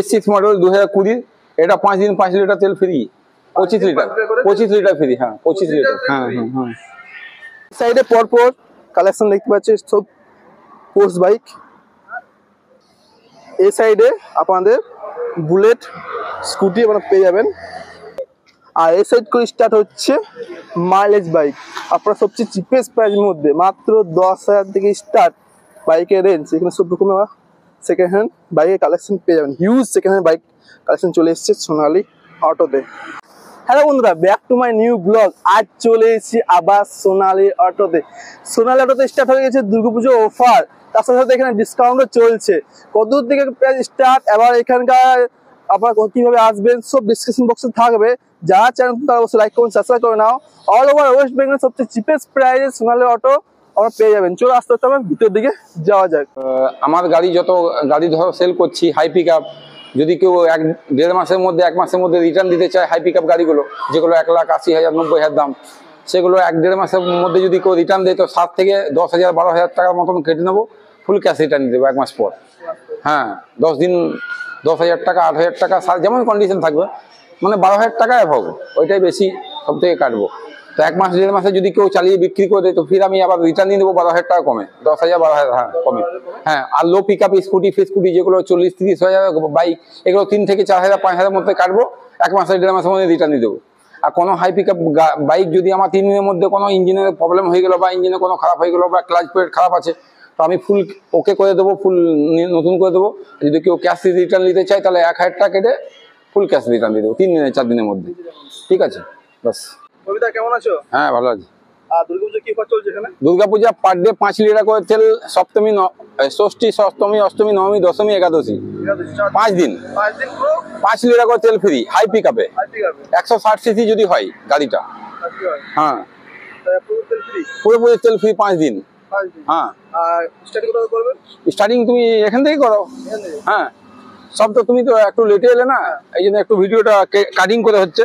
BS6 model 2020, এটা 5 দিন 5 litre তেল ফ্রি, 25 লিটার ফ্রি। হ্যাঁ 25 লিটার। হ্যাঁ হ্যাঁ হ্যাঁ। সাইডে পরপর কালেকশন দেখতে পাচ্ছি সব স্পোর্টস বাইক। এই সাইডে আপনাদের বুলেট স্কুটি আপনারা পেয়ে যাবেন। আর এই সাইড করে স্টার্ট হচ্ছে মাইলেজ বাইক। আপনারা সবচেয়ে চিপেস্ট প্রাইসের মধ্যে মাত্র 10,000 থেকে স্টার্ট বাইকের রেঞ্জ। এখানে সব রকমের সেকেন্ড হ্যান্ড বাইকের কালেকশন পেয়ে যাবেন। Huge second hand bike collection চলে এসেছে সোনালী অটোতে। হ্যালো বন্ধুরা, back to my new blog. আজ চলে এসেছি আবার সোনালী অটোতে। সোনালী অটোতে স্টার্ট হয়ে গেছে দুর্গাপুজো অফার, তার সাথে সাথে এখানে ডিসকাউন্টও চলছে। কতদূর থেকে প্রাইস স্টার্ট, এবার এখানকার আপনারা কিভাবে আসবেন সব ডিসক্রিপশন বক্সে থাকবে। যারা চান তারা অবশ্যই লাইক করুন, সাবস্ক্রাইব করে নাও। অল ওভার ওয়েস্ট বেঙ্গল সবচেয়ে চিপেস্ট প্রাইসে সোনালী অটো আমরা পেয়ে যাবেন। চলে আসতে হবে ভিতর দিকে যাওয়া যাক। আমার যত গাড়ি ধরো সেল করছি হাই পিক আপ, যদি কেউ 1-1.5 মাসের মধ্যে 1 মাসের মধ্যে রিটার্ন দিতে চায় হাই পিক আপ গাড়িগুলো, যেগুলো 1,80,000 90,000 দাম, সেগুলো 1-1.5 মাসের মধ্যে যদি কেউ রিটার্ন দেয় তো 7 থেকে 10,000 12,000 টাকার মতন কেটে নেবো, ফুল ক্যাশ রিটার্ন দেবো 1 মাস পর। হ্যাঁ 10 দিন 10,000 টাকা 8,000 টাকা যেমন কন্ডিশন থাকবে, মানে 12,000 টাকা অ্যাভাব, ওইটাই বেশি সব থেকে কাটবো। তো 1 মাস 1.5 মাসে যদি কেউ চালিয়ে বিক্রি করে দেয় তো ফির আমি আবার রিটার্ন দিয়ে দেবো 12,000 টাকা কমে, 10,000 12,000 হ্যাঁ কমে। হ্যাঁ আর লো পিক আপ স্কুটি যেগুলো 40-30 হাজার বাইক, এগুলো 3 থেকে 4,000 5,000 মধ্যে কাটবো, 1 মাস 1.5 মাসের মধ্যে রিটার্ন দিয়ে দেবো। আর কোনো হাই পিক আপ বাইক যদি আমার 3 দিনের মধ্যে কোনো ইঞ্জিনের প্রবলেম হয়ে গেলো বা ইঞ্জিনে কোনো খারাপ হয়ে গেলো বা ক্লাচ প্লেট খারাপ আছে, তো আমি ফুল ওকে করে দেবো, ফুল নতুন করে দেবো। যদি কেউ ক্যাশ রিটার্ন নিতে চায় তাহলে 1,000 টাকা কেটে ফুল ক্যাশ রিটার্ন দিয়ে দেবো 3 দিনে 4 দিনের মধ্যে। ঠিক আছে বাস। কবিতা কেমন আছো? হ্যাঁ ভালো আছি। আর দুর্গাপুজো কি অফার চলছে এখানে? দুর্গাপূজা পার ডে 5 লিটার করে তেল, সপ্তমী ষষ্ঠী সপ্তমী অষ্টমী নবমী দশমী একাদশী 5 দিন 5 লিটার করে তেল ফ্রি হাই পিক আপে। 160 সিসি যদি হয় গাড়িটা। হ্যাঁ পুরোপুরি তেল ফ্রি 5 দিন। হ্যাঁ স্টার্টিং তুমি এখান থেকে করো। হ্যাঁ সব তো তুমি তো একটু লেটে এলে না, এই জন্য একটু ভিডিওটা কাটিং করে হচ্ছে।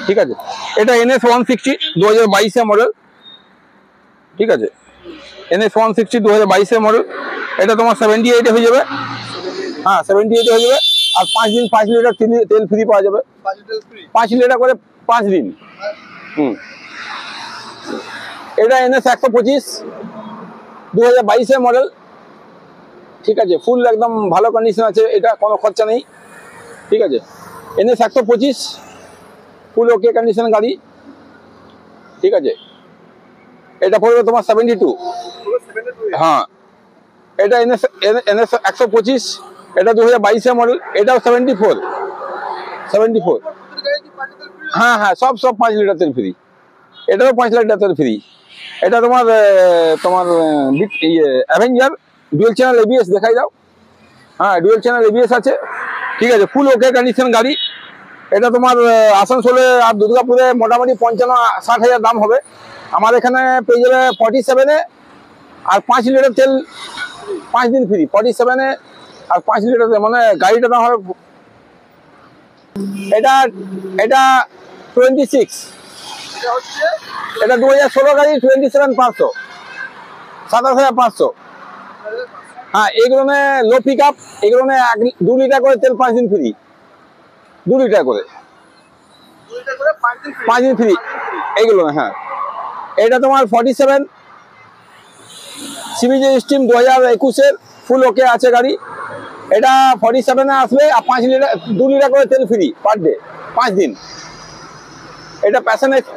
ঠিক আছে, এটা NS 160 2022 মডেল। ঠিক আছে, NS 160 2022 মডেল। এটা তোমার 78 হয়ে যাবে। হ্যাঁ 78 হয়ে যাবে। আর 5 দিন 5 লিটার তেল ফ্রি পাওয়া যাবে। 5 লিটার করে 5 দিন। এটা NS 125 2022 মডেল। ঠিক আছে, ফুল একদম ভালো কন্ডিশন আছে, এটা কোনো খরচা নেই। ঠিক আছে, NS 125 ফুল ওকে কন্ডিশন গাড়ি। ঠিক আছে, এটা পড়বে তোমার 72। হ্যাঁ এটা NS 125, এটা 2022 মডেল, এটাও 74। হ্যাঁ হ্যাঁ সব 5 লিটার তেল ফ্রি, এটাও 5 লিটার তেল ফ্রি। এটা তোমার অ্যাভেঞ্জার ডুয়েল চ্যানেল ABS দেখাই দাও। হ্যাঁ ডুয়েল চ্যানেল ABS আছে। ঠিক আছে, ফুল ওকে কন্ডিশন গাড়ি। এটা তোমার আসানসোলে আর দুর্গাপুরে মোটামুটি 55-60 হাজার দাম হবে। আমার এখানে পেয়ে যাবে 47-এ আর 5 লিটার তেল 5 দিন ফ্রি। 47-এ আর 5 লিটার মানে গাড়িটার দাম হবে। এটা 26, এটা 2016 গাড়ি 27,500 27,500। হ্যাঁ এগুলো লো পিক আপ, এগুলো 2 লিটার করে তেল 5 দিন ফ্রি, 2 লিটার করে 5 দিন ফ্রি এইগুলো। হ্যাঁ এটা তোমার 47 সিবিজি স্টিম 2021-এর ফুল ওকে আছে গাড়ি। এটা 47-এ আসবে আর 2 লিটার করে তেল ফ্রি পার ডে 5 দিন। এটা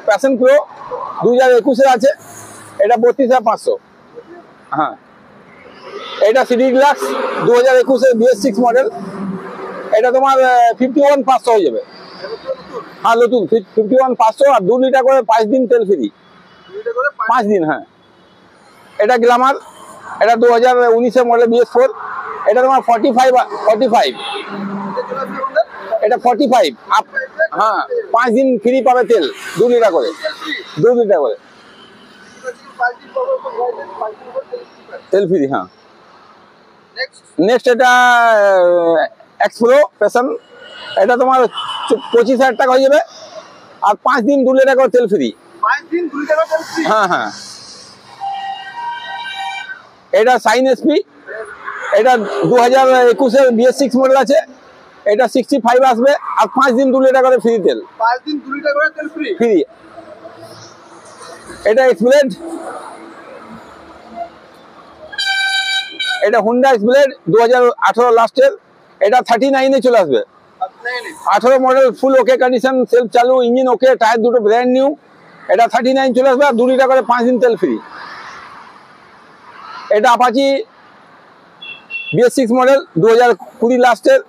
প্যাশন প্রো 2021-এর আছে, এটা 32,500। হ্যাঁ এটা সিটি ডিলাক্স 2021-এর BS6 মডেল, এটা তোমার 51,500 হয়ে যাবে। হ্যাঁ নতুন 51,500 আর 2 লিটার করে 5 দিন তেল ফ্রি 5 দিন। হ্যাঁ এটা গ্ল্যামার, এটা 2019-এর মডেল BS4, এটা তোমার 45। এটা 45 আপ। হ্যাঁ 5 দিন ফ্রি পাবে তেল 2 লিটার করে, 2 লিটার করে তেল ফ্রি। হ্যাঁ নেক্সট এটা এক্সপ্রো প্যাশন, এটা তোমার 25,000 টাকা হয়ে যাবে আর 5 দিন 2 লিটার করে তেল ফ্রি। হ্যাঁ হ্যাঁ এটা সাইন SP এটা 2021-এর BS6 মডেল আছে, এটা 65 আসবে, আর 5 দিন 2 লিটার করে ফ্রি তেল। 5 দিন 2 লিটার করে তেল ফ্রি। ফ্রি। এটা এক্সপ্লেড, এটা হুন্ডা এক্সপ্লেড 2018 লাস্টের, এটা 39-এ চলে আসবে। 18 মডেল, ফুল ওকে কন্ডিশন, সেলফ চালু, ইঞ্জিন ওকে, টায়ার দুটো ব্র্যান্ড নিউ। এটা 39 চলে আসবে, আর 2 লিটার করে 5 দিন তেল ফ্রি। এটা আপাচি BS6 মডেল 2020 লাস্টের,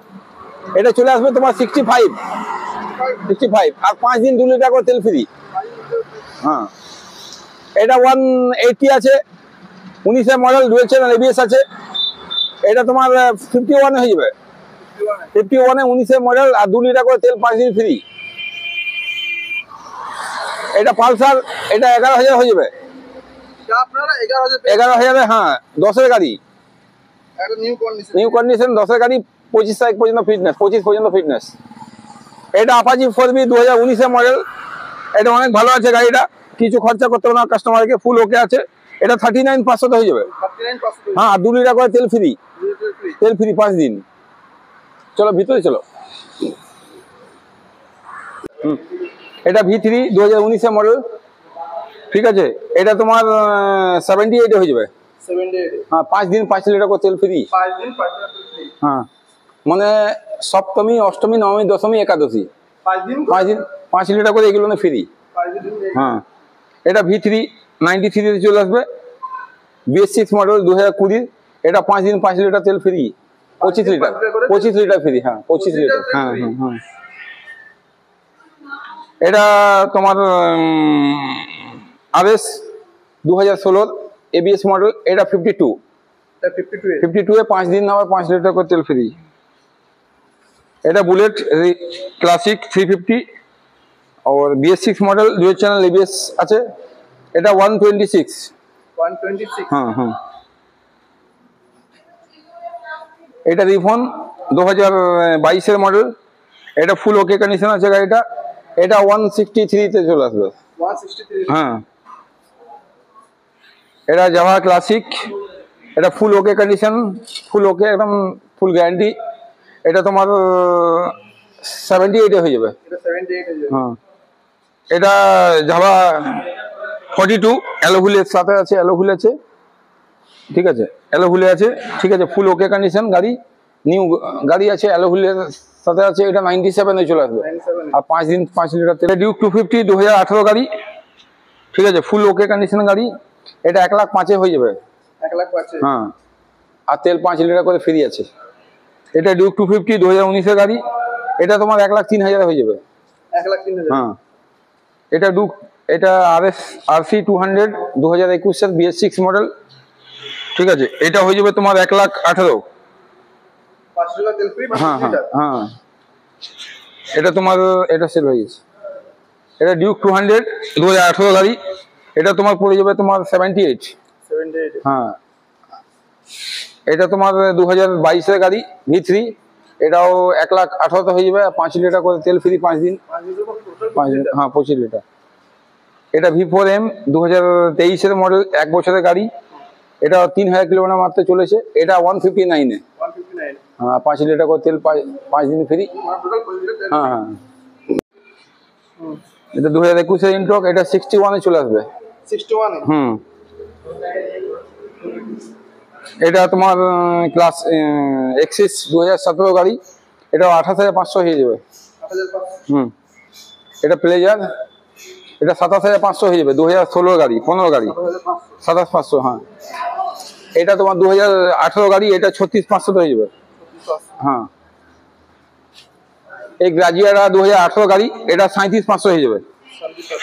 এটা চলে আসবে তোমার 65, আর 5 দিন 2 লিটার করে তেল ফ্রি। হ্যাঁ, এটা 180 আছে, 19-এর মডেল, ডুয়েল চ্যানেল ABS আছে, এটা তোমার 51 হয়ে যাবে। 51-এ 19-এর মডেল, আর 2 লিটার করে তেল 5 দিন ফ্রি। এটা পালসার, এটা 11,000 হয়ে যাবে। আপনারা 11,000 11,000, হ্যাঁ, 10-এর গাড়ি, একটা নিউ কন্ডিশন, 10-এর গাড়ি, 25 তারিখ পর্যন্ত ফিটনেস, 25 পর্যন্ত ফিটনেস। এটা আপাচি 4B 2019-এর মডেল, এটা অনেক ভালো আছে গাড়িটা, কিছু খরচা করতে হবে না কাস্টমারকে, ফুল ওকে আছে। এটা 39,500 হয়ে যাবে। 39,500 হ্যাঁ, 2 লিটার করে তেল ফ্রি, তেল ফ্রি 5 দিন। চলো ভিতরে চলো। এটা V3 2019-এর মডেল, ঠিক আছে, এটা তোমার 78 হয়ে যাবে। 78 হ্যাঁ, 5 দিন 5 লিটার করে তেল ফ্রি। 5 দিন 5 লিটার তেল ফ্রি। হ্যাঁ, মানে সপ্তমী, অষ্টমী, নবমী, দশমী, একাদশী 5 দিন 5 লিটার করে এগুলো ফ্রি। 5 দিন। হ্যাঁ, এটা V3 93-তে চলে আসবে, BS6 মডেল 2020, এটা 5 দিন 5 লিটার তেল ফ্রি, 25 লিটার, 25 লিটার ফ্রি। হ্যাঁ, 25 লিটার। হ্যাঁ হ্যাঁ হ্যাঁ। এটা তোমার RS 2016 ABS মডেল, এটা 52, এটা 52 52-এ 5 দিন আবার 5 লিটার করে তেল ফ্রি। এটা বুলেট ক্লাসিক 350 और BS6 model, dual channel ABS আছে, এটা 126। 126 হ্যাঁ হ্যাঁ। এটা রিফন 2022-এর মডেল, এটা ফুল ওকে কন্ডিশন আছে গাড়িটা, এটা 163-তে চলে আসবে। 163 হ্যাঁ, এটা জাভা ক্লাসিক, এটা ফুল ওকে কন্ডিশন, ফুল ওকে, একদম ফুল গ্যারান্টি। এটা তোমার 78-এ হয়ে যাবে। এটা 78 হয়ে যাবে। হ্যাঁ, এটা জাভা 42 অ্যালোহুলের সাথে আছে, অ্যালোহুল আছে, ঠিক আছে, অ্যালোহুলে আছে, ঠিক আছে, ফুল ওকে কন্ডিশন গাড়ি, নিউ গাড়ি আছে, অ্যালোহুলের সাথে আছে, এটা 97-এ চলে আসবে, 97 আর 5 দিন 5 লিটার তেল। ডিউক 250 2018 গাড়ি, ঠিক আছে, ফুল ওকে কন্ডিশন গাড়ি, এটা 1,05,000 হয়ে যাবে। 1,05,000 হ্যাঁ, আর তেল 5 লিটার করে ফ্রি আছে। এটা ডিউক 250 2019-এর গাড়ি, এটা তোমার 1,03,000 হয়ে যাবে। 1,03,000 হ্যাঁ, এটা এটা RC 200 2021-এর BS6 মডেল, ঠিক আছে, এটা হয়ে যাবে তোমার 1,18,000। 500 টাকা তেল ফ্রি। হ্যাঁ হ্যাঁ হ্যাঁ, এটা তোমার, এটা সেল হয়ে গেছে। এটা ডিউক 200 2018 গাড়ি, এটা তোমার পড়ে যাবে তোমার 78। 78 হ্যাঁ, এটা তোমার 2022-এর গাড়ি V3, এটাও 1,18,000 হয়ে যাবে, 5 লিটার করে তেল ফ্রি 5 দিন। 5 দিন, হ্যাঁ, 25 লিটার। এটা V4M 2023-এর মডেল, 1 বছরের গাড়ি, এটা 3,000 কিলোমিটার মাত্র চলেছে, এটা 159-এ। 159 হ্যাঁ, 5 লিটার করে তেল 5 দিন ফ্রি। মানে টোটাল 5 লিটার তেল। হ্যাঁ হ্যাঁ। এটা 2021-এর ইন্ট্রক, এটা 61-এ চলে আসবে। 61 এ হুম, এটা তোমার ক্লাস এক্সিস 2017 গাড়ি, এটা 28,500 হয়ে যাবে। 8,500 হুম, এটা প্লেজার, এটা 27,500 হয়ে যাবে, 2016 গাড়ি, 15 গাড়ি, 8,500 27,500। হ্যাঁ, এটা তোমার 2018 গাড়ি, এটা 36,500 হয়ে যাবে। হ্যাঁ, এই গ্রাজিয়ারা 2018 গাড়ি, এটা 37,500 হয়ে যাবে।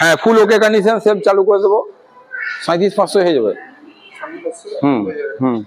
হ্যাঁ, ফুল ওকে কন্ডিশন, সেভ চালু করে দেবো, 37,500 হয়ে যাবে। হুম হুম।